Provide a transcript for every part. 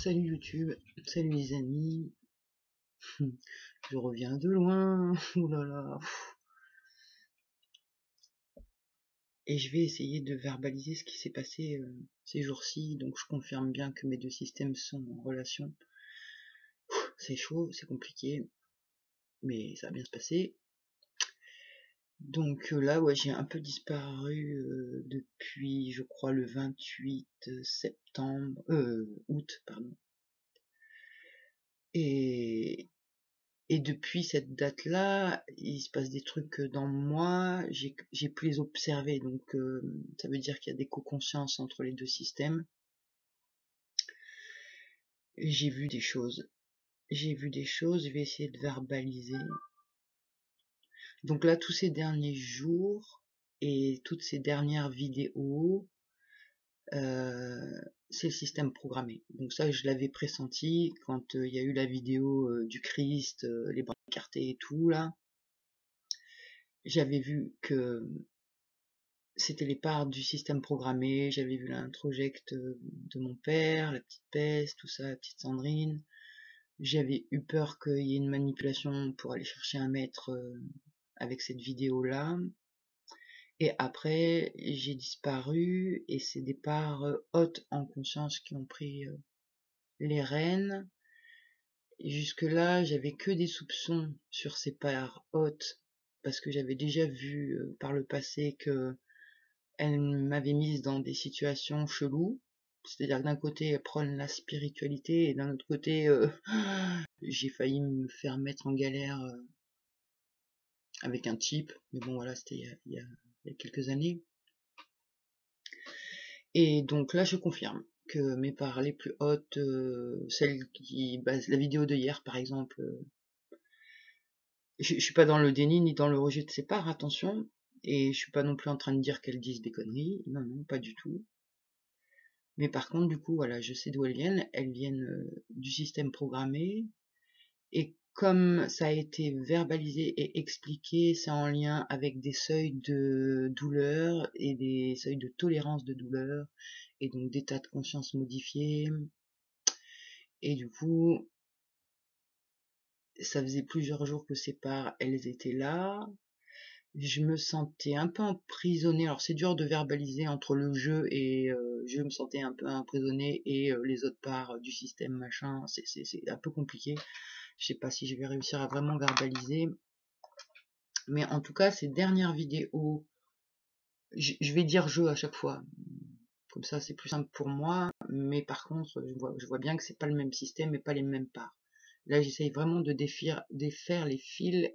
Salut YouTube, salut les amis, je reviens de loin, oulala, et je vais essayer de verbaliser ce qui s'est passé ces jours-ci, donc je confirme bien que mes deux systèmes sont en relation. C'est chaud, c'est compliqué, mais ça va bien se passer. Donc là, ouais, j'ai un peu disparu depuis, je crois, le 28 septembre, août, pardon. Et depuis cette date-là, il se passe des trucs dans moi, j'ai pu les observer, donc ça veut dire qu'il y a des co-consciences entre les deux systèmes. J'ai vu des choses, je vais essayer de verbaliser. Donc là, tous ces derniers jours et toutes ces dernières vidéos, c'est le système programmé. Donc ça, je l'avais pressenti quand il y a eu la vidéo du Christ, les bras écartés et tout là. J'avais vu que c'était les parts du système programmé, j'avais vu l'introject de mon père, la petite peste, tout ça, la petite Sandrine. J'avais eu peur qu'il y ait une manipulation pour aller chercher un maître avec cette vidéo-là. Et après, j'ai disparu et c'est des parts hautes en conscience qui ont pris les rênes. Et jusque-là, j'avais que des soupçons sur ces parts hautes parce que j'avais déjà vu par le passé que elle m'avait mise dans des situations cheloues, c'est-à-dire que d'un côté elle prône la spiritualité et d'un autre côté j'ai failli me faire mettre en galère avec un type, mais bon voilà, c'était il y a quelques années. Et donc là je confirme que mes parts les plus hautes, celles qui basent la vidéo de hier par exemple, je suis pas dans le déni ni dans le rejet de ces parts, attention, et je suis pas non plus en train de dire qu'elles disent des conneries, non non, pas du tout. Mais par contre, du coup, voilà, je sais d'où elles viennent du système programmé, et comme ça a été verbalisé et expliqué, c'est en lien avec des seuils de douleur et des seuils de tolérance de douleur, et donc d'état de conscience modifié, et du coup, ça faisait plusieurs jours que ces parts, elles étaient là, je me sentais un peu emprisonnée, alors c'est dur de verbaliser entre le jeu et je me sentais un peu emprisonnée et les autres parts du système machin, c'est un peu compliqué, je sais pas si je vais réussir à vraiment verbaliser, mais en tout cas ces dernières vidéos, je vais dire jeu à chaque fois, comme ça c'est plus simple pour moi, mais par contre je vois bien que c'est pas le même système et pas les mêmes parts. Là j'essaye vraiment de défaire les fils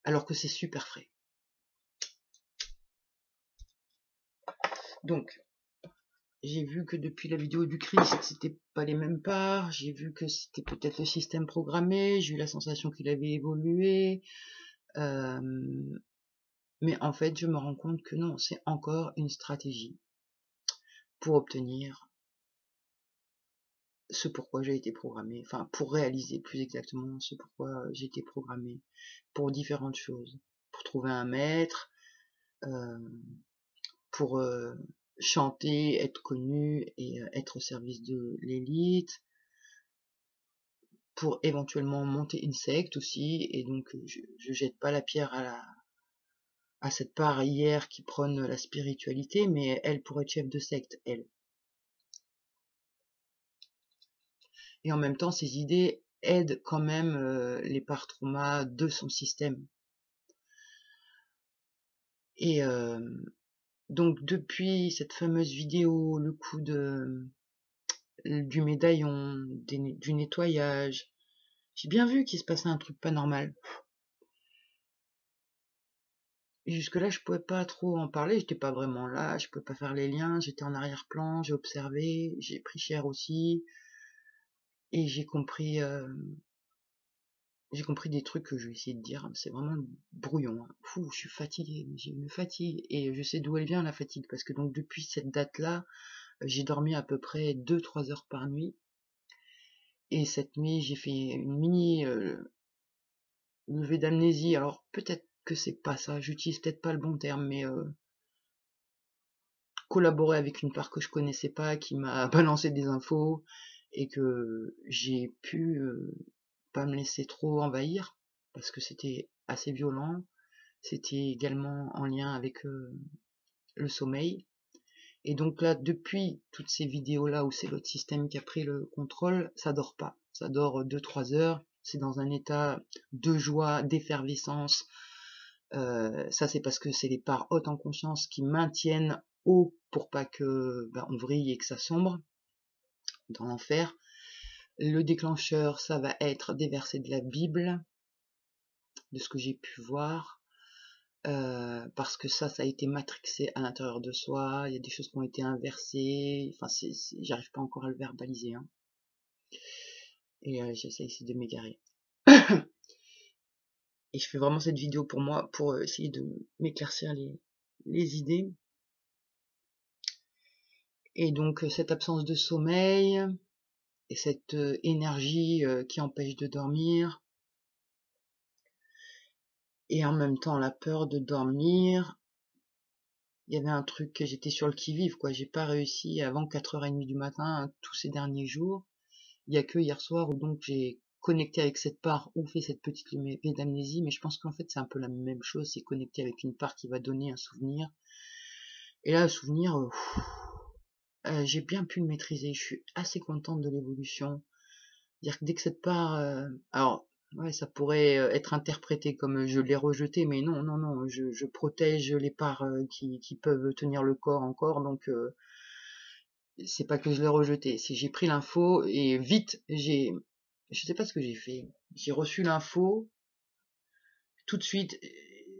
alors que c'est super frais. Donc, j'ai vu que depuis la vidéo du Christ, c'était pas les mêmes parts, j'ai vu que c'était peut-être le système programmé, j'ai eu la sensation qu'il avait évolué, mais en fait, je me rends compte que non, c'est encore une stratégie pour obtenir ce pourquoi j'ai été programmé, enfin, pour réaliser plus exactement ce pourquoi j'ai été programmé, pour différentes choses, pour trouver un maître, pour chanter, être connu et être au service de l'élite, pour éventuellement monter une secte aussi, et donc je jette pas la pierre à cette part hier qui prône la spiritualité, mais elle pourrait être chef de secte, elle. Et en même temps, ces idées aident quand même les parts trauma de son système. Et donc depuis cette fameuse vidéo, le coup du médaillon, du nettoyage, j'ai bien vu qu'il se passait un truc pas normal. Jusque-là, je pouvais pas trop en parler, j'étais pas vraiment là, je pouvais pas faire les liens, j'étais en arrière-plan, j'ai observé, j'ai pris cher aussi, et j'ai compris des trucs que je vais essayer de dire, c'est vraiment brouillon, hein. Fou, je suis fatiguée, j'ai une fatigue, et je sais d'où elle vient la fatigue, parce que donc depuis cette date-là, j'ai dormi à peu près 2-3 heures par nuit, et cette nuit, j'ai fait une mini levée d'amnésie, alors peut-être que c'est pas ça, j'utilise peut-être pas le bon terme, mais collaboré avec une part que je connaissais pas, qui m'a balancé des infos, et que j'ai pu pas me laisser trop envahir, parce que c'était assez violent. C'était également en lien avec le sommeil. Et donc là, depuis toutes ces vidéos-là où c'est l'autre système qui a pris le contrôle, ça dort pas. Ça dort 2-3 heures. C'est dans un état de joie, d'effervescence. Ça, c'est parce que c'est les parts hautes en conscience qui maintiennent haut pour pas que on vrille et que ça sombre dans l'enfer. Le déclencheur, ça va être des versets de la Bible, de ce que j'ai pu voir. Parce que ça a été matrixé à l'intérieur de soi, il y a des choses qui ont été inversées, enfin j'arrive pas encore à le verbaliser, hein. Et j'essaie ici de m'égarer. Et je fais vraiment cette vidéo pour moi, pour essayer de m'éclaircir les idées. Et donc cette absence de sommeil, et cette énergie qui empêche de dormir, et en même temps la peur de dormir. Il y avait un truc que j'étais sur le qui-vive, quoi. J'ai pas réussi avant 4h30 du matin tous ces derniers jours. Il y a que hier soir où donc j'ai connecté avec cette part ou fait cette petite levée d'amnésie, mais je pense qu'en fait c'est un peu la même chose, c'est connecter avec une part qui va donner un souvenir. Et là, le souvenir, j'ai bien pu le maîtriser, je suis assez contente de l'évolution. C'est-à-dire que dès que cette part, alors ouais, ça pourrait être interprété comme je l'ai rejeté, mais non, non, non, je protège les parts qui peuvent tenir le corps encore, donc c'est pas que je l'ai rejeté, c'est j'ai pris l'info et vite, je sais pas ce que j'ai fait, j'ai reçu l'info, tout de suite,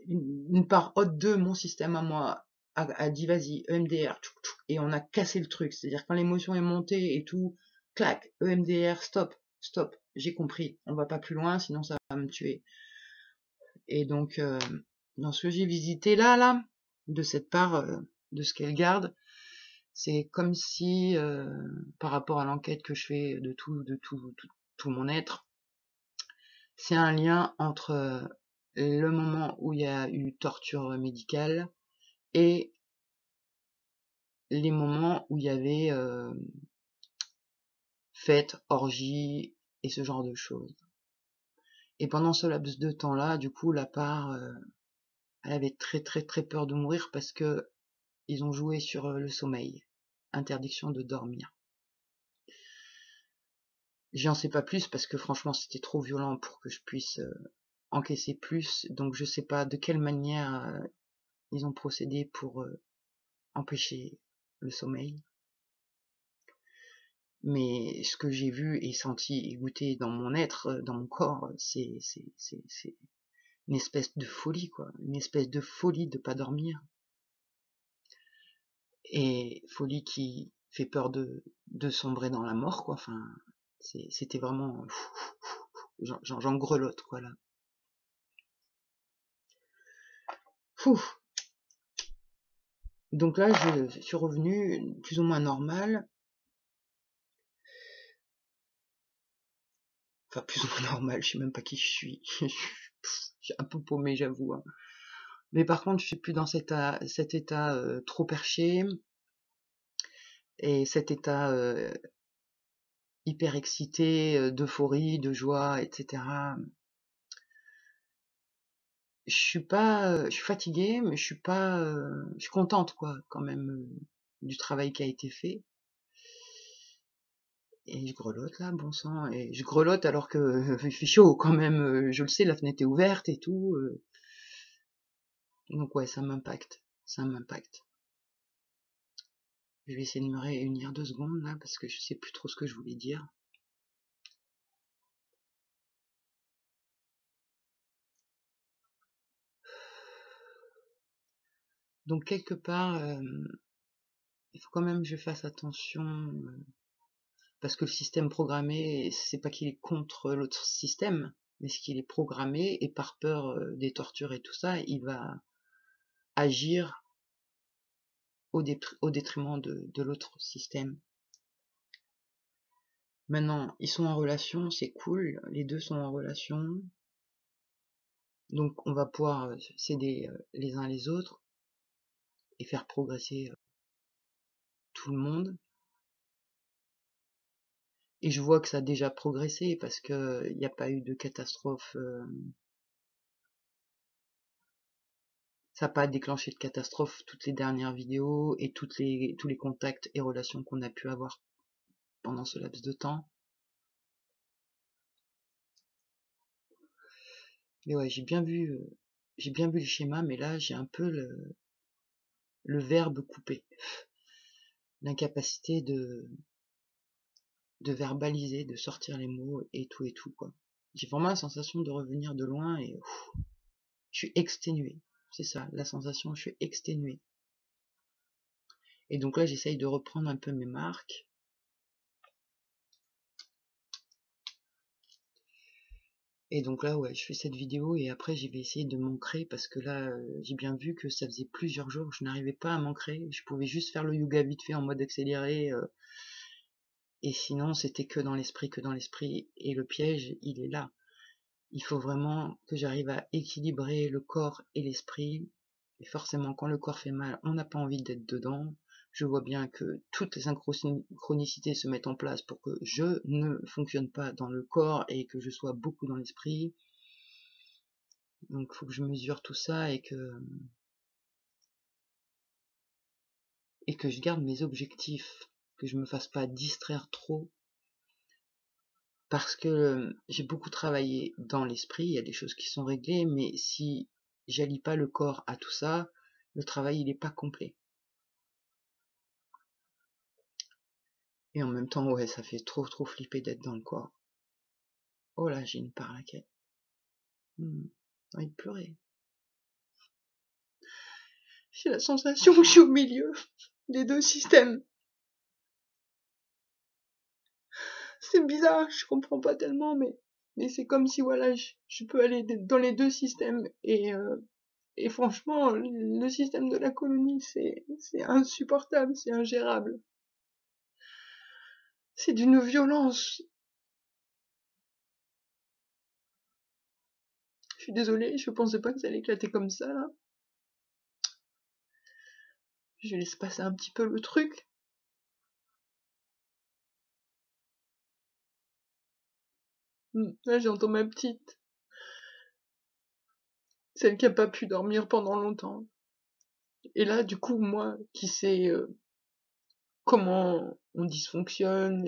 une part haute de mon système à moi a dit vas-y, EMDR, et on a cassé le truc, c'est-à-dire quand l'émotion est montée et tout, clac, EMDR, stop, stop, j'ai compris, on va pas plus loin, sinon ça va me tuer. Et donc, dans ce que j'ai visité là, de cette part, de ce qu'elle garde, c'est comme si, par rapport à l'enquête que je fais de tout mon être, c'est un lien entre le moment où il y a eu torture médicale et les moments où il y avait fête, orgie et ce genre de choses. Et pendant ce laps de temps-là, du coup, la part, elle avait très très très peur de mourir parce que ils ont joué sur le sommeil, interdiction de dormir. J'en sais pas plus parce que franchement c'était trop violent pour que je puisse encaisser plus, donc je sais pas de quelle manière ils ont procédé pour empêcher le sommeil. Mais ce que j'ai vu et senti et goûté dans mon être, dans mon corps, c'est une espèce de folie, quoi. Une espèce de folie de pas dormir. Et folie qui fait peur de sombrer dans la mort, quoi. Enfin, c'était vraiment... J'en grelotte, quoi, là. Ouf. Donc là, je suis revenu plus ou moins normal. Enfin, plus ou moins normal, je sais même pas qui je suis. Je suis un peu paumé, j'avoue, hein. Mais par contre, je suis plus dans cet état trop perché et cet état hyper excité, d'euphorie, de joie, etc. Je suis pas, je suis fatiguée, mais je suis pas, je suis contente quoi, quand même, du travail qui a été fait. Et je grelotte là, bon sang, et je grelotte alors que il fait chaud quand même. Je le sais, la fenêtre est ouverte et tout. Donc ouais, ça m'impacte, ça m'impacte. Je vais essayer de me réunir 2 secondes là parce que je sais plus trop ce que je voulais dire. Donc quelque part, il faut quand même que je fasse attention parce que le système programmé, c'est pas qu'il est contre l'autre système, mais c'est qu'il est programmé et par peur des tortures et tout ça, il va agir au détriment de l'autre système. Maintenant, ils sont en relation, c'est cool, les deux sont en relation, donc on va pouvoir s'aider les uns les autres et faire progresser tout le monde. Et je vois que ça a déjà progressé parce que il n'y a pas eu de catastrophe. Ça n'a pas déclenché de catastrophe toutes les dernières vidéos et tous les contacts et relations qu'on a pu avoir pendant ce laps de temps. Mais ouais, j'ai bien vu le schéma, mais là j'ai un peu le verbe coupé, l'incapacité de verbaliser, de sortir les mots et tout quoi. J'ai vraiment la sensation de revenir de loin et je suis exténué. C'est ça, la sensation, je suis exténué. Et donc là, j'essaye de reprendre un peu mes marques. Et donc là, ouais, je fais cette vidéo et après, je vais essayer de m'ancrer parce que là, j'ai bien vu que ça faisait plusieurs jours que je n'arrivais pas à m'ancrer. Je pouvais juste faire le yoga vite fait en mode accéléré. Et sinon, c'était que dans l'esprit, que dans l'esprit. Et le piège, il est là. Il faut vraiment que j'arrive à équilibrer le corps et l'esprit. Et forcément, quand le corps fait mal, on n'a pas envie d'être dedans. Je vois bien que toutes les synchronicités se mettent en place pour que je ne fonctionne pas dans le corps et que je sois beaucoup dans l'esprit. Donc il faut que je mesure tout ça et que je garde mes objectifs, que je me fasse pas distraire trop. Parce que j'ai beaucoup travaillé dans l'esprit, il y a des choses qui sont réglées, mais si j'allie pas le corps à tout ça, le travail il est pas complet. Et en même temps, ouais, ça fait trop flipper d'être dans le corps. Oh là, j'ai une parlaquette. J'ai envie de pleurer. J'ai la sensation que je suis au milieu des deux systèmes. C'est bizarre, je comprends pas tellement, mais c'est comme si voilà, je peux aller dans les deux systèmes et franchement, le système de la colonie, c'est insupportable, c'est ingérable. C'est d'une violence. Je suis désolée, je pensais pas que ça allait éclater comme ça, là. Je laisse passer un petit peu le truc. Là, j'entends ma petite. Celle qui a pas pu dormir pendant longtemps. Et là, du coup, moi, qui sais comment on dysfonctionne,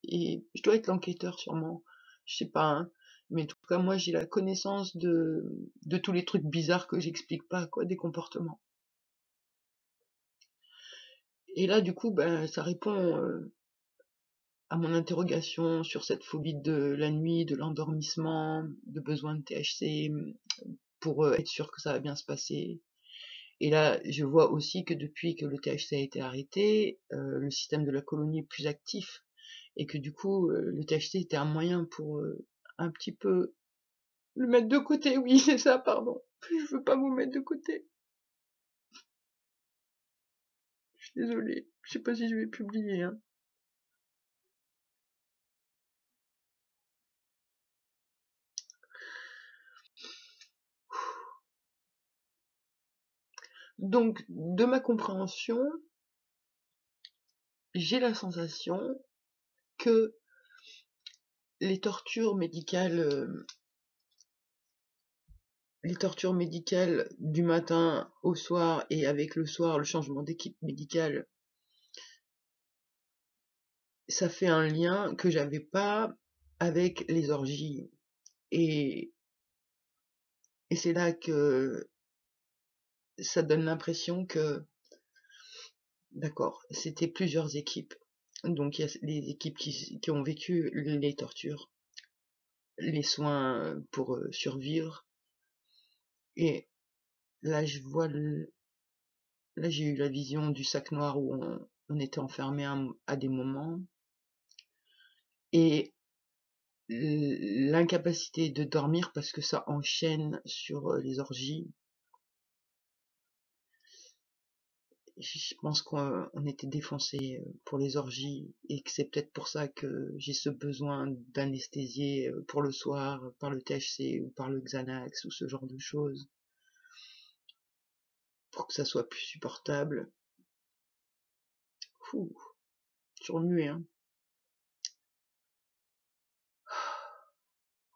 et je dois être l'enquêteur sûrement, je sais pas, hein. Mais en tout cas, moi, j'ai la connaissance de tous les trucs bizarres que j'explique pas, quoi, des comportements. Et là, du coup, ben, ça répond à mon interrogation sur cette phobie de la nuit, de l'endormissement, de besoin de THC pour être sûr que ça va bien se passer. Et là, je vois aussi que depuis que le THC a été arrêté, le système de la colonie est plus actif et que du coup, le THC était un moyen pour un petit peu le mettre de côté. Oui, c'est ça, pardon. Je veux pas vous mettre de côté. Je suis désolée. Je sais pas si je vais publier, hein. Donc, de ma compréhension, j'ai la sensation que les tortures médicales du matin au soir et avec le soir le changement d'équipe médicale, ça fait un lien que j'avais pas avec les orgies. Et, et c'est là que ça donne l'impression que, d'accord, c'était plusieurs équipes. Donc il y a les équipes qui ont vécu les tortures, les soins pour survivre. Et là, là j'ai eu la vision du sac noir où on était enfermé à des moments. Et l'incapacité de dormir parce que ça enchaîne sur les orgies. Je pense qu'on était défoncé pour les orgies et que c'est peut-être pour ça que j'ai ce besoin d'anesthésier pour le soir par le THC ou par le Xanax ou ce genre de choses pour que ça soit plus supportable. Fou, je remuais, hein.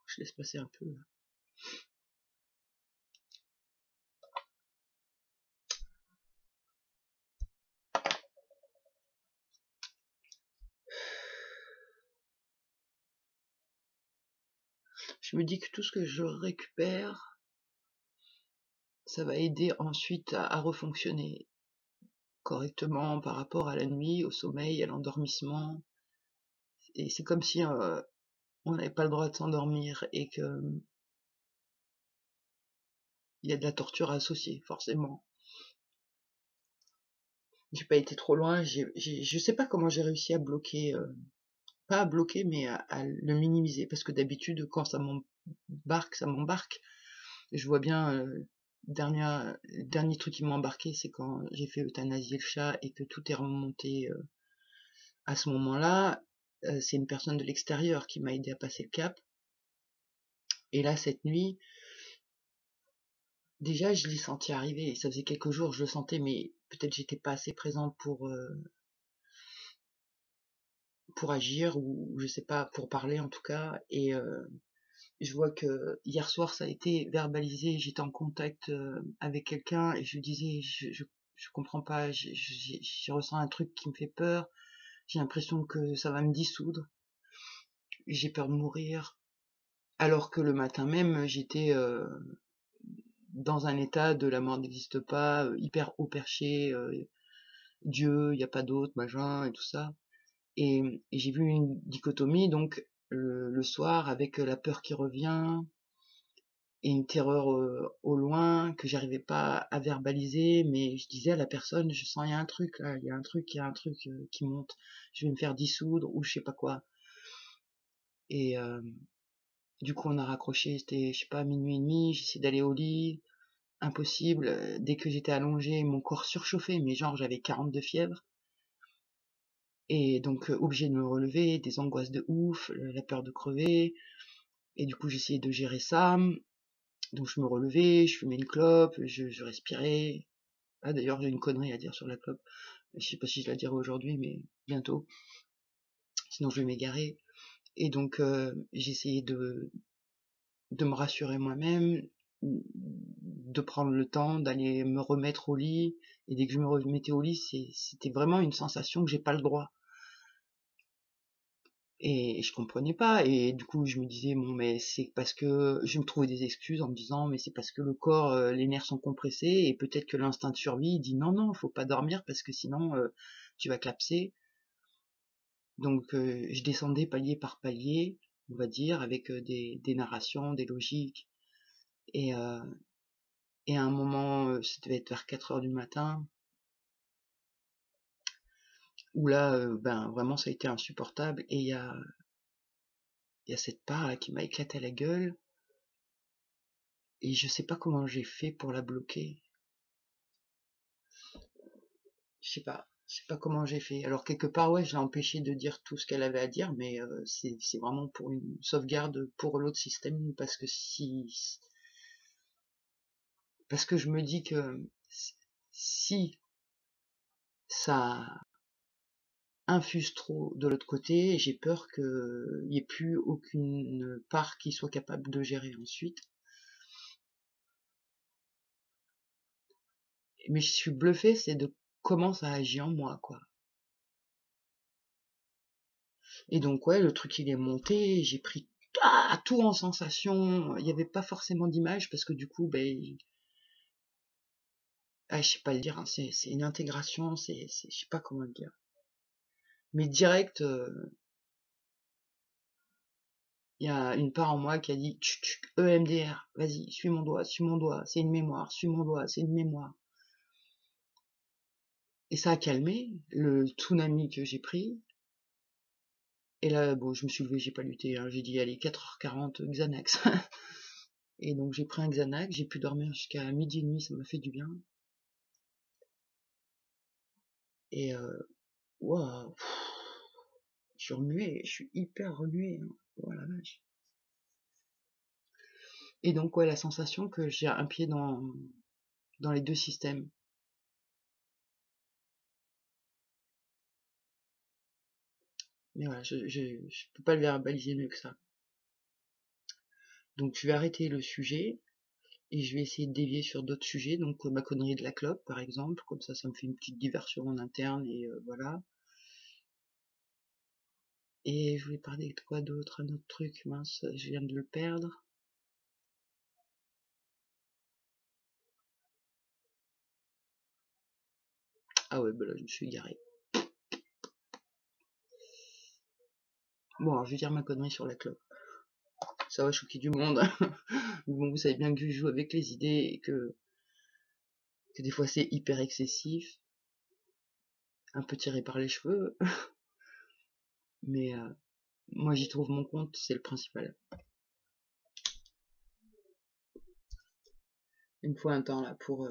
Je laisse passer un peu. Je me dis que tout ce que je récupère, ça va aider ensuite à refonctionner correctement par rapport à la nuit, au sommeil, à l'endormissement. Et c'est comme si on n'avait pas le droit de s'endormir et que il y a de la torture associée, forcément. J'ai pas été trop loin, je sais pas comment j'ai réussi à bloquer, pas à bloquer, mais à le minimiser, parce que d'habitude, quand ça m'embarque, ça m'embarque. Je vois bien, le dernier truc qui m'a embarqué, c'est quand j'ai fait euthanasier le chat et que tout est remonté à ce moment-là. C'est une personne de l'extérieur qui m'a aidé à passer le cap. Et là, cette nuit, déjà, je l'ai senti arriver. Ça faisait quelques jours, je le sentais, mais peut-être j'étais pas assez présente pour agir, ou je sais pas, pour parler en tout cas. Et je vois que hier soir, ça a été verbalisé. J'étais en contact avec quelqu'un et je lui disais, je comprends pas, je ressens un truc qui me fait peur. J'ai l'impression que ça va me dissoudre. J'ai peur de mourir. Alors que le matin même, j'étais dans un état de la mort n'existe pas, hyper haut perché, Dieu, il n'y a pas d'autre, machin, et tout ça. Et j'ai vu une dichotomie, donc le soir, avec la peur qui revient, et une terreur au loin, que j'arrivais pas à verbaliser, mais je disais à la personne, je sens, il y a un truc là, il y a un truc qui monte, je vais me faire dissoudre, ou je sais pas quoi. Et du coup, on a raccroché, c'était, je sais pas, minuit et demi, j'essayais d'aller au lit, impossible. Dès que j'étais allongée, mon corps surchauffait, mais genre j'avais 42 fièvres. Et donc obligée de me relever, des angoisses de ouf, la peur de crever. Et du coup j'essayais de gérer ça. Donc je me relevais, je fumais une clope, je respirais. Ah d'ailleurs j'ai une connerie à dire sur la clope. Je sais pas si je la dirai aujourd'hui, mais bientôt. Sinon je vais m'égarer. Et donc j'essayais de me rassurer moi-même, de prendre le temps d'aller me remettre au lit. Et dès que je me remettais au lit, c'était vraiment une sensation que j'ai pas le droit. Et je comprenais pas. Et du coup, je me disais, bon, mais c'est parce que je me trouvais des excuses en me disant, mais c'est parce que le corps, les nerfs sont compressés, et peut-être que l'instinct de survie il dit non, non, faut pas dormir parce que sinon tu vas collapser. Donc je descendais palier par palier, on va dire, avec des narrations, des logiques. Et, euh, et à un moment, ça devait être vers 4 heures du matin, où là, ben vraiment, ça a été insupportable. Et il y a cette part là qui m'a éclaté la gueule, et je sais pas comment j'ai fait pour la bloquer. Je sais pas comment j'ai fait. Alors quelque part, ouais, je l'ai empêché de dire tout ce qu'elle avait à dire, mais c'est vraiment pour une sauvegarde pour l'autre système, parce que je me dis que si ça infuse trop de l'autre côté, j'ai peur qu'il n'y ait plus aucune part qui soit capable de gérer ensuite. Mais je suis bluffée, c'est de comment ça agit en moi, quoi. Et donc, ouais, le truc, il est monté, j'ai pris tout en sensation. Il n'y avait pas forcément d'image parce que du coup, ben, je sais pas le dire, hein, c'est une intégration, je sais pas comment le dire. Mais direct, il y a une part en moi qui a dit tchuk, tchuk, EMDR, vas-y, suis mon doigt, c'est une mémoire, suis mon doigt, c'est une mémoire. Et ça a calmé le tsunami que j'ai pris. Et là, bon, je me suis levé, j'ai pas lutté, hein, j'ai dit, allez, 4h40, Xanax. Et donc j'ai pris un Xanax, j'ai pu dormir jusqu'à midi et demi, ça m'a fait du bien. Et waouh, je suis remué, je suis hyper remué, hein. Oh la vache. Et donc ouais, la sensation que j'ai un pied dans les deux systèmes. Mais voilà, je peux pas le verbaliser mieux que ça. Donc je vais arrêter le sujet et je vais essayer de dévier sur d'autres sujets, donc ma connerie de la clope par exemple, comme ça me fait une petite diversion en interne et voilà. Et je voulais parler de quoi d'autre, un autre truc, mince, je viens de le perdre. Ah ouais, bah là je me suis égaré. Bon, alors je vais dire ma connerie sur la clope. Ça va choquer du monde. Bon, vous savez bien que je joue avec les idées et que des fois c'est hyper excessif, un peu tiré par les cheveux, mais moi j'y trouve mon compte, c'est le principal. Il me faut un temps là pour...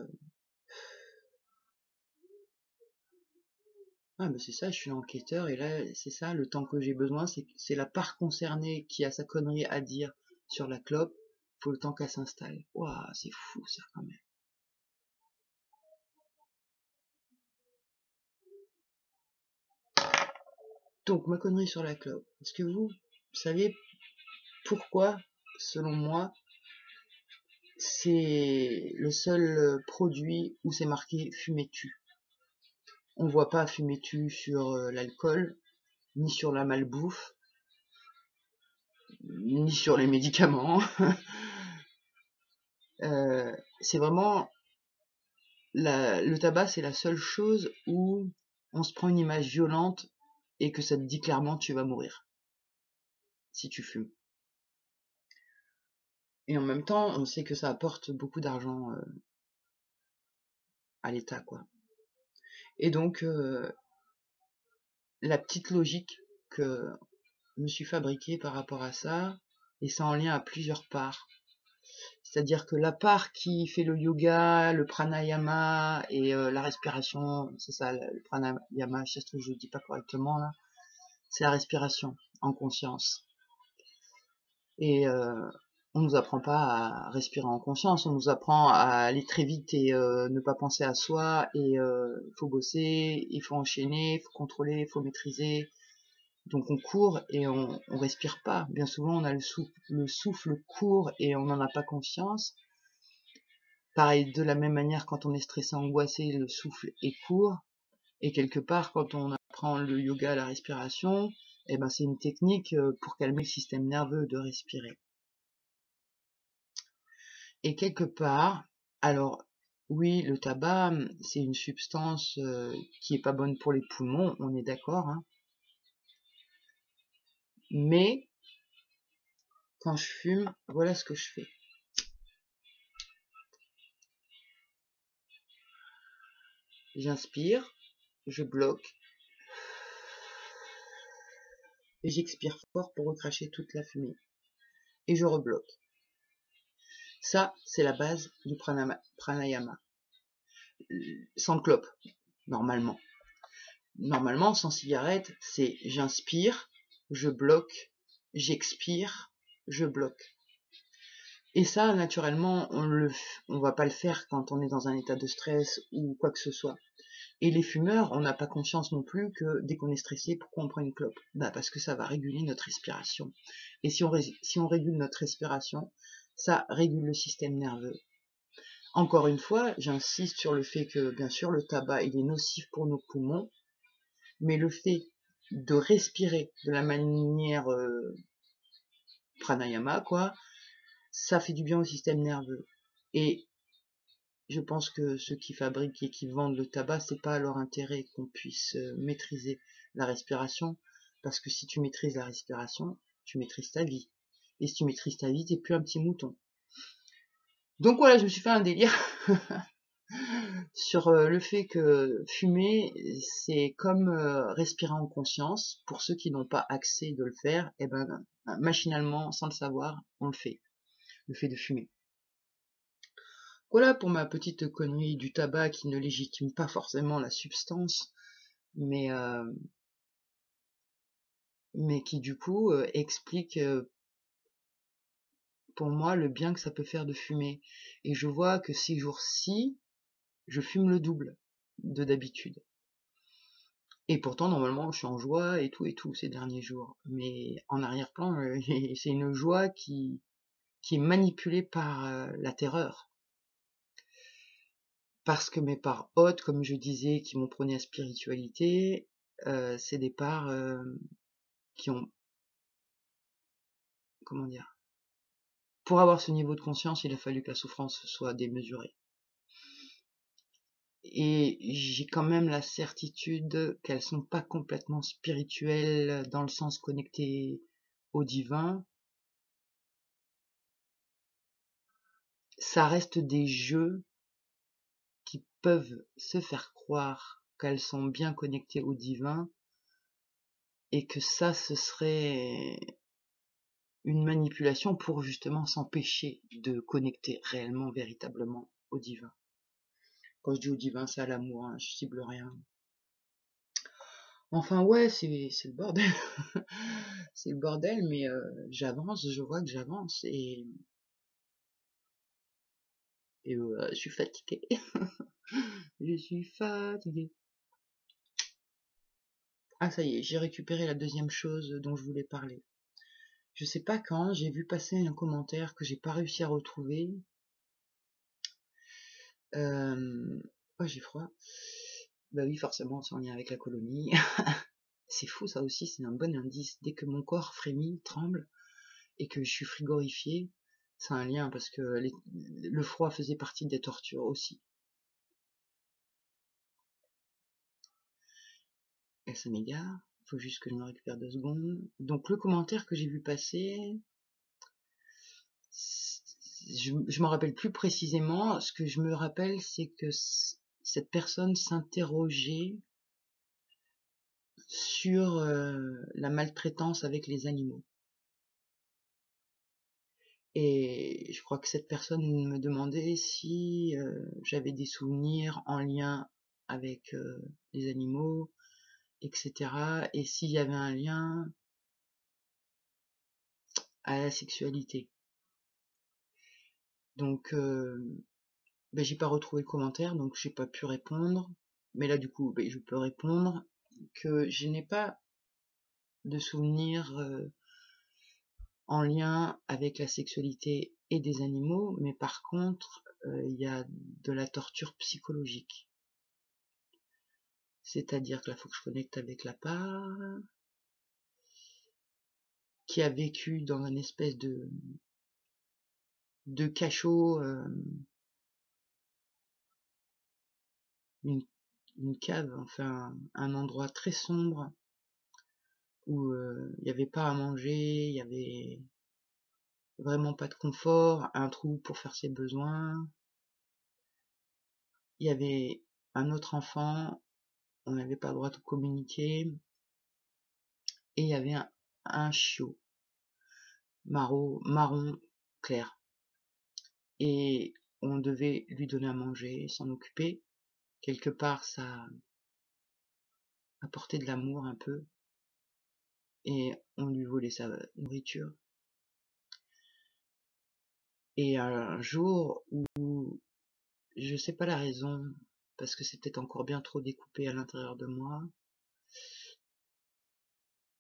Ah bah c'est ça, je suis enquêteur et là c'est ça, le temps que j'ai besoin, c'est la part concernée qui a sa connerie à dire sur la clope, faut le temps qu'elle s'installe. Waouh, c'est fou ça quand même. Donc ma connerie sur la clope, est-ce que vous savez pourquoi, selon moi, c'est le seul produit où c'est marqué fumée tue? On voit pas fumée tue sur l'alcool, ni sur la malbouffe, ni sur les médicaments. C'est vraiment le tabac, c'est la seule chose où on se prend une image violente et que ça te dit clairement tu vas mourir si tu fumes. Et en même temps, on sait que ça apporte beaucoup d'argent à l'État, quoi. Et donc, la petite logique que je me suis fabriquée par rapport à ça, et ça en lien à plusieurs parts. C'est-à-dire que la part qui fait le yoga, le pranayama et la respiration, c'est ça, le pranayama, je trouve que je le dis pas correctement là, c'est la respiration en conscience. Et on nous apprend pas à respirer en conscience, on nous apprend à aller très vite et ne pas penser à soi, et il faut bosser, il faut enchaîner, il faut contrôler, il faut maîtriser. Donc on court et on respire pas. Bien souvent on a le souffle court et on n'en a pas conscience. Pareil, de la même manière, quand on est stressé, angoissé, le souffle est court. Et quelque part, quand on apprend le yoga, la respiration, eh ben, c'est une technique pour calmer le système nerveux de respirer. Et quelque part, alors, oui, le tabac, c'est une substance qui est pas bonne pour les poumons, on est d'accord, hein. Mais, quand je fume, voilà ce que je fais. J'inspire, je bloque, et j'expire fort pour recracher toute la fumée. Et je rebloque. Ça, c'est la base du pranayama. Sans clope, normalement. Normalement, sans cigarette, c'est j'inspire, je bloque, j'expire, je bloque. Et ça, naturellement, on va pas le faire quand on est dans un état de stress ou quoi que ce soit. Et les fumeurs, on n'a pas conscience non plus que dès qu'on est stressé, pourquoi on prend une clope? Bah parce que ça va réguler notre respiration. Et si on régule notre respiration, ça régule le système nerveux. Encore une fois, j'insiste sur le fait que, bien sûr, le tabac, il est nocif pour nos poumons, mais le fait de respirer de la manière pranayama, quoi, ça fait du bien au système nerveux. Et je pense que ceux qui fabriquent et qui vendent le tabac, c'est pas à leur intérêt qu'on puisse maîtriser la respiration, parce que si tu maîtrises la respiration, tu maîtrises ta vie. Et si tu maîtrises ta vie, t'es plus un petit mouton. Donc voilà, je me suis fait un délire sur le fait que fumer, c'est comme respirer en conscience. Pour ceux qui n'ont pas accès de le faire, et ben machinalement, sans le savoir, on le fait. Le fait de fumer. Voilà pour ma petite connerie du tabac qui ne légitime pas forcément la substance, mais qui du coup explique pour moi le bien que ça peut faire de fumer. Et je vois que ces jours-ci, je fume le double de d'habitude. Et pourtant, normalement, je suis en joie et tout ces derniers jours. Mais en arrière-plan, c'est une joie qui est manipulée par la terreur. Parce que mes parts hautes, comme je disais, qui m'ont prôné la spiritualité, c'est des parts qui ont, comment dire, pour avoir ce niveau de conscience, il a fallu que la souffrance soit démesurée. Et j'ai quand même la certitude qu'elles sont pas complètement spirituelles dans le sens connecté au divin. Ça reste des jeux qui peuvent se faire croire qu'elles sont bien connectées au divin et que ça, ce serait une manipulation pour justement s'empêcher de connecter réellement, véritablement au divin. Quand je dis au divin, c'est à l'amour, hein, je cible rien. Enfin ouais, c'est le bordel. C'est le bordel, mais j'avance, je vois que j'avance et je suis fatiguée. Je suis fatiguée. Ah ça y est, j'ai récupéré la deuxième chose dont je voulais parler. Je sais pas quand, j'ai vu passer un commentaire que j'ai pas réussi à retrouver. Oh, j'ai froid. Bah oui, forcément, c'est en lien avec la colonie. C'est fou, ça aussi, c'est un bon indice. Dès que mon corps frémit, tremble, et que je suis frigorifié, c'est un lien, parce que le froid faisait partie des tortures aussi. Et ça m'égare, faut juste que je me récupère 2 secondes. Donc le commentaire que j'ai vu passer, je m'en rappelle plus précisément. Ce que je me rappelle, c'est que cette personne s'interrogeait sur la maltraitance avec les animaux. Et je crois que cette personne me demandait si j'avais des souvenirs en lien avec les animaux, etc. Et s'il y avait un lien à la sexualité. Donc, ben, j'ai pas retrouvé le commentaire, donc j'ai pas pu répondre. Mais là, du coup, ben, je peux répondre que je n'ai pas de souvenirs en lien avec la sexualité et des animaux, mais par contre, il y a de la torture psychologique. C'est-à-dire que là, faut que je connecte avec la part qui a vécu dans une espèce de cachot, une, une cave, enfin un endroit très sombre où il n'y avait pas à manger, il y avait vraiment pas de confort, un trou pour faire ses besoins. Il y avait un autre enfant, on n'avait pas le droit de communiquer, et il y avait un chiot marron clair. Et on devait lui donner à manger, s'en occuper. Quelque part, ça apportait de l'amour un peu, et on lui volait sa nourriture. Et un jour où, je sais pas la raison, parce que c'est peut-être encore bien trop découpé à l'intérieur de moi,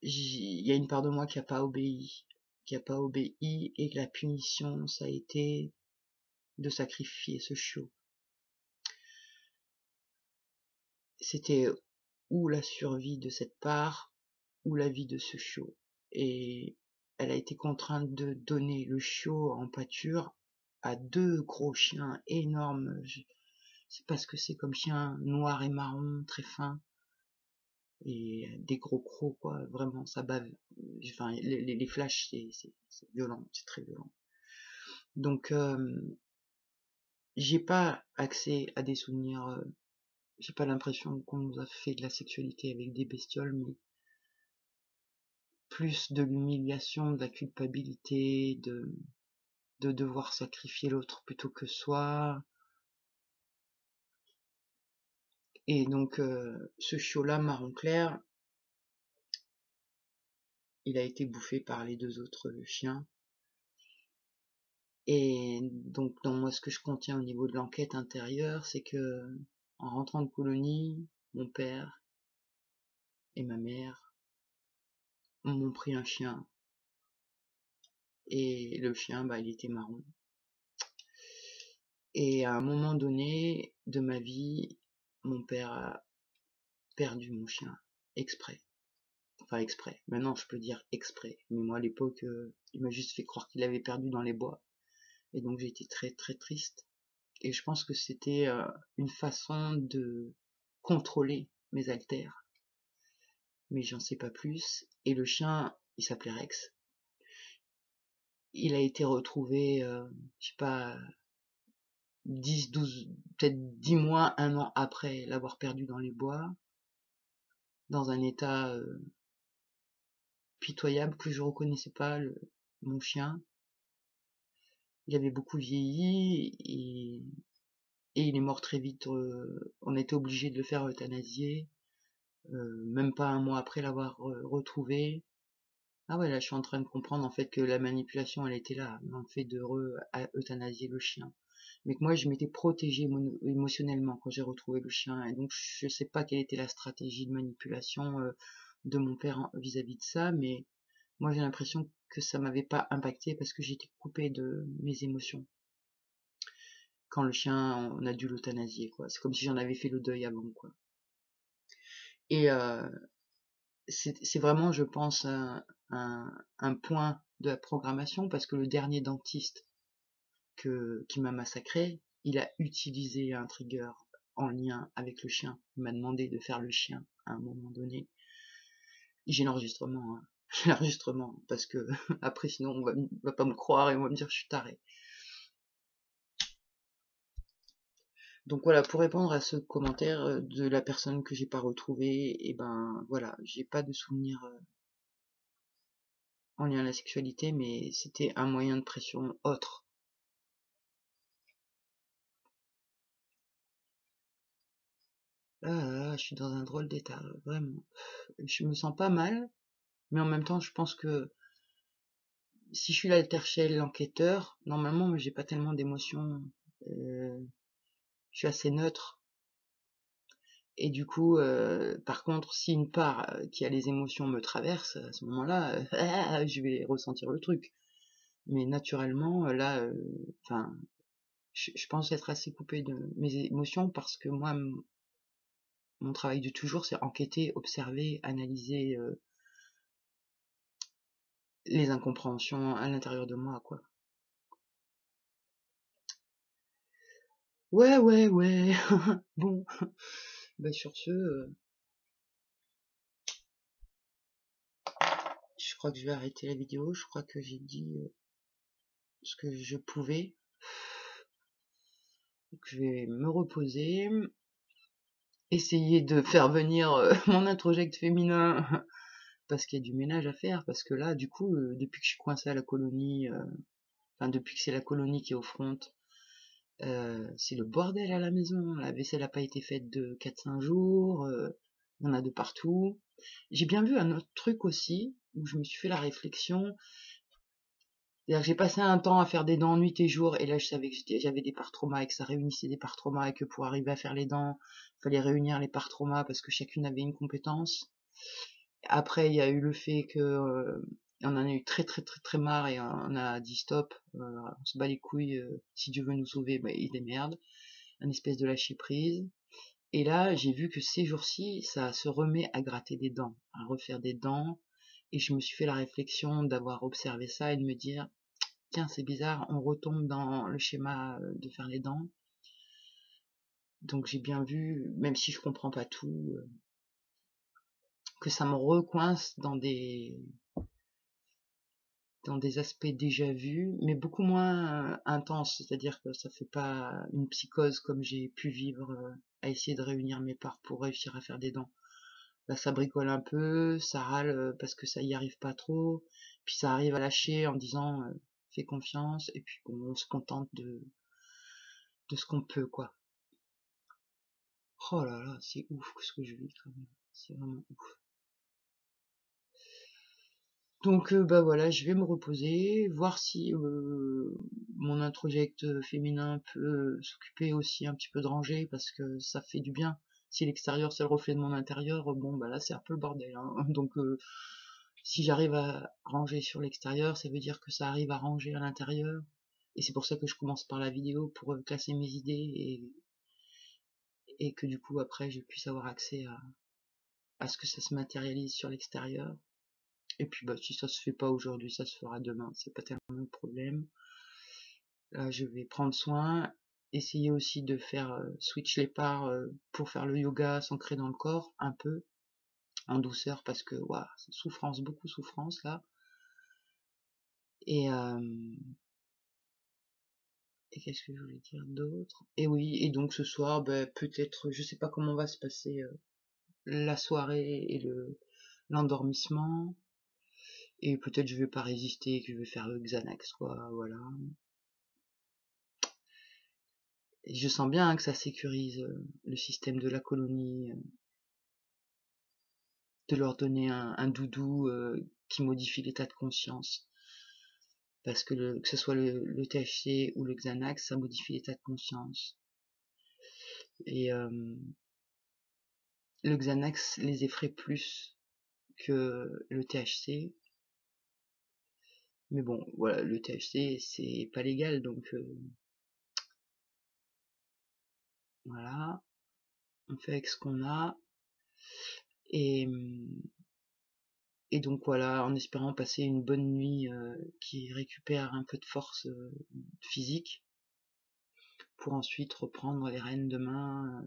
il y a une part de moi qui a pas obéi, et que la punition, ça a été de sacrifier ce chiot. C'était ou la survie de cette part, ou la vie de ce chiot. Et elle a été contrainte de donner le chiot en pâture à 2 gros chiens énormes. Je sais pas ce que c'est comme chien, noir et marron, très fin, et des gros crocs, quoi. Vraiment, ça bave. Enfin, les flashs, c'est violent, c'est très violent. Donc, j'ai pas accès à des souvenirs. J'ai pas l'impression qu'on nous a fait de la sexualité avec des bestioles, mais plus de l'humiliation, de la culpabilité, de devoir sacrifier l'autre plutôt que soi. Et donc, ce chiot-là, marron clair, il a été bouffé par les 2 autres chiens. Et donc, dans moi, ce que je contiens au niveau de l'enquête intérieure, c'est que, en rentrant de colonie, mon père et ma mère m'ont pris un chien. Et le chien, il était marron. Et à un moment donné de ma vie, mon père a perdu mon chien, exprès. Enfin exprès, maintenant je peux dire exprès. Mais moi à l'époque, il m'a juste fait croire qu'il l'avait perdu dans les bois. Et donc j'ai été très très triste. Et je pense que c'était une façon de contrôler mes haltères. Mais j'en sais pas plus. Et le chien, il s'appelait Rex. Il a été retrouvé, je sais pas, 10, 12, peut-être 10 mois, un an après l'avoir perdu dans les bois, dans un état pitoyable que je reconnaissais pas mon chien. Il avait beaucoup vieilli et il est mort très vite. On a été obligé de le faire euthanasier, même pas un mois après l'avoir retrouvé. Ah ouais, là je suis en train de comprendre en fait que la manipulation elle était là, dans le fait de euthanasier le chien. Mais que moi je m'étais protégée émotionnellement quand j'ai retrouvé le chien, et donc je sais pas quelle était la stratégie de manipulation de mon père vis-à-vis de ça, mais moi j'ai l'impression que ça m'avait pas impacté parce que j'étais coupée de mes émotions. Quand le chien, on a dû l'euthanasier, quoi. C'est comme si j'en avais fait le deuil avant, quoi. Et c'est vraiment, je pense, un point de la programmation, parce que le dernier dentiste qui m'a massacré, il a utilisé un trigger en lien avec le chien. Il m'a demandé de faire le chien à un moment donné. J'ai l'enregistrement, hein. J'ai l'enregistrement, parce que après sinon on va pas me croire et on va me dire que je suis taré. Donc voilà, pour répondre à ce commentaire de la personne que j'ai pas retrouvée, et ben voilà, j'ai pas de souvenir en lien à la sexualité, mais c'était un moyen de pression autre. Je suis dans un drôle d'état, vraiment. Je me sens pas mal, mais en même temps, je pense que si je suis l'alterchel, l'enquêteur, normalement, j'ai pas tellement d'émotions. Je suis assez neutre. Et du coup, par contre, si une part qui a les émotions me traverse, à ce moment-là, je vais ressentir le truc. Mais naturellement, là, enfin, je pense être assez coupé de mes émotions parce que moi, mon travail de toujours, c'est enquêter, observer, analyser les incompréhensions à l'intérieur de moi, quoi. Ouais, ouais, ouais. Bon, sur ce, je crois que je vais arrêter la vidéo. Je crois que j'ai dit ce que je pouvais. Donc, je vais me reposer, essayer de faire venir mon introject féminin parce qu'il y a du ménage à faire, parce que là, du coup, depuis que je suis coincée à la colonie, enfin depuis que c'est la colonie qui est au front, c'est le bordel à la maison. La vaisselle a pas été faite de 4-5 jours, il y en a de partout. J'ai bien vu un autre truc aussi, où je me suis fait la réflexion. C'est-à-dire que j'ai passé un temps à faire des dents nuit et jour, et là je savais que j'avais des parts traumas et que ça réunissait des parts traumas et que pour arriver à faire les dents, il fallait réunir les parts traumas parce que chacune avait une compétence. Après, il y a eu le fait que on en a eu très très très très marre et on a dit stop, on se bat les couilles, si Dieu veut nous sauver, il démerde, un espèce de lâcher prise. Et là, j'ai vu que ces jours-ci, ça se remet à gratter des dents, à refaire des dents, et je me suis fait la réflexion d'avoir observé ça et de me dire tiens, c'est bizarre, on retombe dans le schéma de faire les dents. Donc j'ai bien vu, même si je comprends pas tout, que ça me recoince dans des aspects déjà vus, mais beaucoup moins intenses, c'est-à-dire que ça fait pas une psychose comme j'ai pu vivre à essayer de réunir mes parts pour réussir à faire des dents. Là, ça bricole un peu, ça râle parce que ça y arrive pas trop, puis ça arrive à lâcher en disant fais confiance, et puis bon, on se contente de ce qu'on peut, quoi. Oh là là, c'est ouf ce que je vis quand même, c'est vraiment ouf. Donc voilà, je vais me reposer, voir si mon introject féminin peut s'occuper aussi un petit peu de ranger parce que ça fait du bien. Si l'extérieur c'est le reflet de mon intérieur, bon bah là c'est un peu le bordel, hein. Donc si j'arrive à ranger sur l'extérieur, ça veut dire que ça arrive à ranger à l'intérieur. Et c'est pour ça que je commence par la vidéo, pour classer mes idées et que du coup après je puisse avoir accès à ce que ça se matérialise sur l'extérieur. Et puis bah si ça se fait pas aujourd'hui, ça se fera demain, c'est pas tellement le problème. Là je vais prendre soin, essayer aussi de faire switch les parts pour faire le yoga s'ancrer dans le corps un peu en douceur parce que waouh, souffrance, beaucoup souffrance là. Et qu'est-ce que je voulais dire d'autre? Et oui, et donc ce soir, ben, peut-être, je sais pas comment va se passer la soirée et l'endormissement. Et peut-être je vais pas résister, que je vais faire le Xanax, quoi, voilà. Et je sens bien hein, que ça sécurise le système de la colonie, de leur donner un doudou qui modifie l'état de conscience. Parce que que ce soit le THC ou le Xanax, ça modifie l'état de conscience. Et le Xanax les effraie plus que le THC. Mais bon, voilà, le THC c'est pas légal, donc voilà, on fait avec ce qu'on a. Et, et donc voilà, en espérant passer une bonne nuit qui récupère un peu de force physique, pour ensuite reprendre les rênes demain,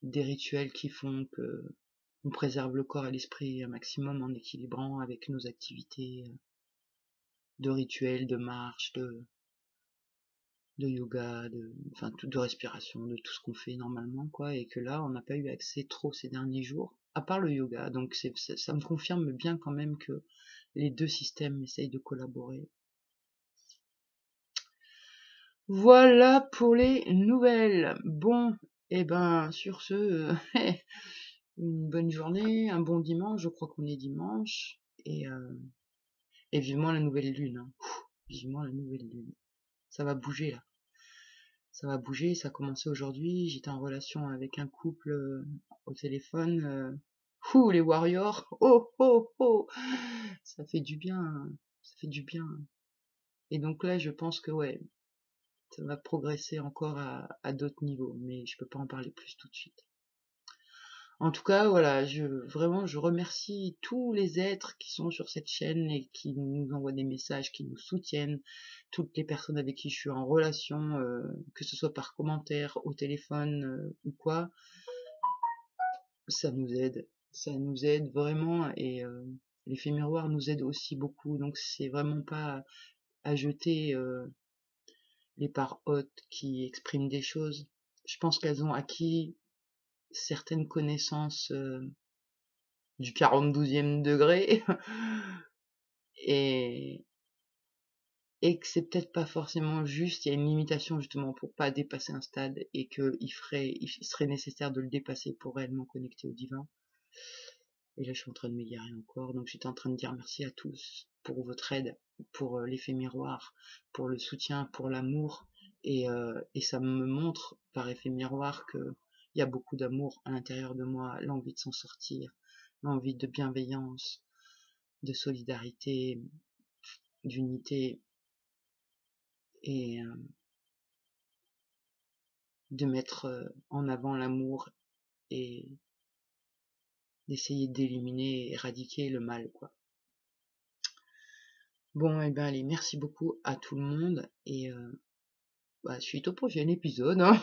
des rituels qui font que on préserve le corps et l'esprit un maximum en équilibrant avec nos activités de rituels, de marche, de yoga, enfin de respiration, de tout ce qu'on fait normalement, quoi, et que là on n'a pas eu accès trop ces derniers jours, à part le yoga, donc ça me confirme bien quand même que les deux systèmes essayent de collaborer. Voilà pour les nouvelles. Bon, et ben sur ce, une bonne journée, un bon dimanche, je crois qu'on est dimanche, et vivement la nouvelle lune, hein. Vivement la nouvelle lune. Ça va bouger là. Ça va bouger, ça a commencé aujourd'hui, j'étais en relation avec un couple au téléphone. Les warriors, oh oh oh, ça fait du bien, ça fait du bien. Et donc là je pense que ouais, ça va progresser encore à d'autres niveaux, mais je peux pas en parler plus tout de suite. En tout cas, voilà, vraiment, je remercie tous les êtres qui sont sur cette chaîne et qui nous envoient des messages, qui nous soutiennent, toutes les personnes avec qui je suis en relation, que ce soit par commentaire, au téléphone ou quoi, ça nous aide vraiment, et l'effet miroir nous aide aussi beaucoup, donc c'est vraiment pas à jeter les parts hautes qui expriment des choses. Je pense qu'elles ont acquis certaines connaissances du 42e degré et, et que c'est peut-être pas forcément juste, il y a une limitation justement pour pas dépasser un stade et qu'il serait nécessaire de le dépasser pour réellement connecter au divin. Et là je suis en train de m'égarer encore, donc j'étais en train de dire merci à tous pour votre aide, pour l'effet miroir, pour le soutien, pour l'amour, et ça me montre par effet miroir que il y a beaucoup d'amour à l'intérieur de moi, l'envie de s'en sortir, l'envie de bienveillance, de solidarité, d'unité, et de mettre en avant l'amour et d'essayer d'éliminer et éradiquer le mal, quoi. Bon, et ben allez, merci beaucoup à tout le monde, et suite au prochain épisode, hein.